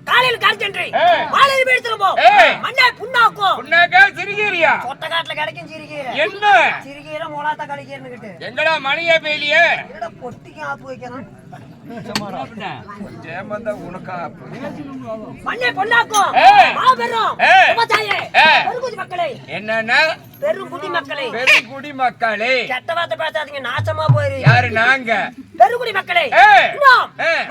காலையில் கார்ச்சென்ட்ரி மாலையில் பேசுறப்போ மண்ணே புண்ணாக்கோ புண்ணாக்க சிறுகீரியா சொட்ட காட்டுல கிடைக்கும் சிறுகீரை என்ன சிறுகீரை மோளாத்த கிடைக்கிறேன்னு எங்கடா மணியே பேலியே என்னடா பொட்டிக்கு ஆப்பு வைக்கணும் மண்ணே பொண்ணாக்கோ மாபெரும் விவசாயி பெருங்குடி மக்களே என்னன்னா பெருங்குடி மக்களே பெருங்குடி மக்களே கெட்ட வார்த்தை பேசாதீங்க நாசமா போயிரு யாரு நாங்க பெருங்குடி மக்களே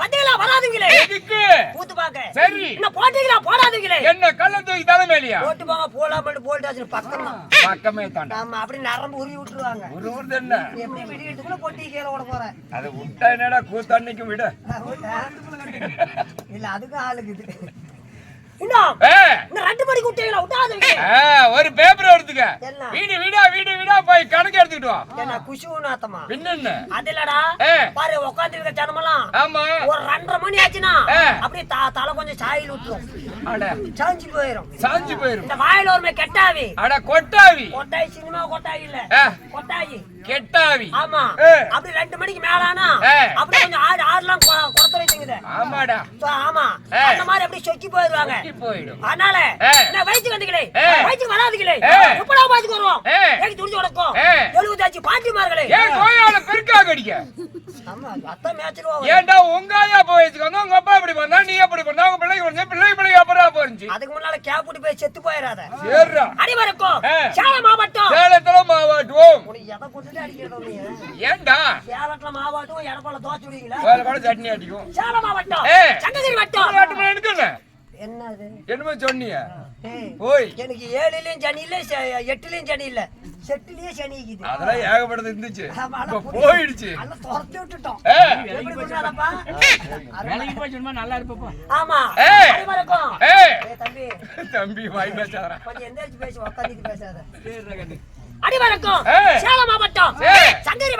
மத்தியில வராதீங்களே எதுக்கு கூத்து பாக்க சரி என்ன போட்டீங்களா போடாதீங்களே என்ன கள்ள தூக்கி தலைமையிலையா போட்டு போங்க போலாம போல்டாச்சு பக்கம் பக்கமே தாண்டா ஆமா அப்படி நரம்பு உருவி விட்டுருவாங்க உருவுறது என்ன எப்படி விடியட்டுக்குள்ள போட்டி கீழ ஓட போற அது விட்டா என்னடா கூத்து அன்னைக்கு விடு இல்ல அதுக்கு ஆளுக்குது ஒரு பேப்பர் எடுத்துக்க வீடு வீடா வீடு வீடா போய் கணக்கு எடுத்துக்கிட்டு வா என்ன குஷுநாத்தமா பின்னென்ன அதுலடா பாரு உட்கார்ந்து இருக்க ஜனமெல்லாம் ஆமா ஒரு 2:30 மணி ஆச்சுனா அப்படியே தலை கொஞ்சம் சாயில் ஊத்தும் அட சாஞ்சி போயிரும் இந்த வாயில ஒருமே கெட்டாவி அட கொட்டாவி கொட்டாய் சினிமா கொட்டாய் இல்ல கொட்டாய் கெட்டாவி ஆமா அப்படி 2 மணிக்கு மேலானா அப்படியே கொஞ்சம் ஆறுலாம் குறத்த வைக்குது ஆமாடா ஆமா அந்த மாதிரி அப்படியே சொக்கி போயிடுவாங்க அதனால நான் வயிற்றுக்கு வந்துங்களே வயிற்றுக்கு வராதுங்களே எப்படா பாத்துக்கு வருவோம் ஏகி துடிச்சு உடக்கும் 70 பாட்டிமார்களே ஏன் கோயால பெருக்கா கடிக்க ஆமா அத்த மேட்ச்ல ஏன்டா உங்காயா போயிச்சுங்க உங்க அப்பா இப்படி பண்ணா நீ எப்படி பண்ணா உங்க பிள்ளைக்கு அப்புறம் போறீங்க அதுக்கு முன்னால கேப்புடி போய் செத்து போயிராத சரிடா அடிவரக்கும் சேலம் மாவட்டம் சேலத்துல மாவட்டம் உனக்கு எதை போட்டுட்டு அடிக்கிறத நீ ஏன்டா சேலத்துல மாவட்டம் எடப்பால தோச்சு விடுவீங்களா வேற சட்னி அடிக்கும் சேலம் மாவட்டம் சங்ககிரி வட்டம் எடுக்கல என்னது என்னமோ சொன்னீங்க ஓய் எனக்கு 7லயும் சனி இல்ல 8லயும் சனி இல்ல செட்டிலேயே சனி இருக்குது அதெல்லாம் ஏகப்பட்டது இருந்துச்சு இப்ப போயிடுச்சு அத துரத்தி விட்டுட்டோம் எப்படி பண்ணாதப்பா வேலைக்கு போய் சும்மா நல்லா இருப்பப்பா ஆமா அடி வரக்கும் தம்பி தம்பி வாய் பேசாதடா கொஞ்சம் எந்திரச்சு பேசி உட்கார்ந்து பேசாத சரி ரகடி அடி வரக்கும் சேலம் மாவட்டம் சங்ககிரி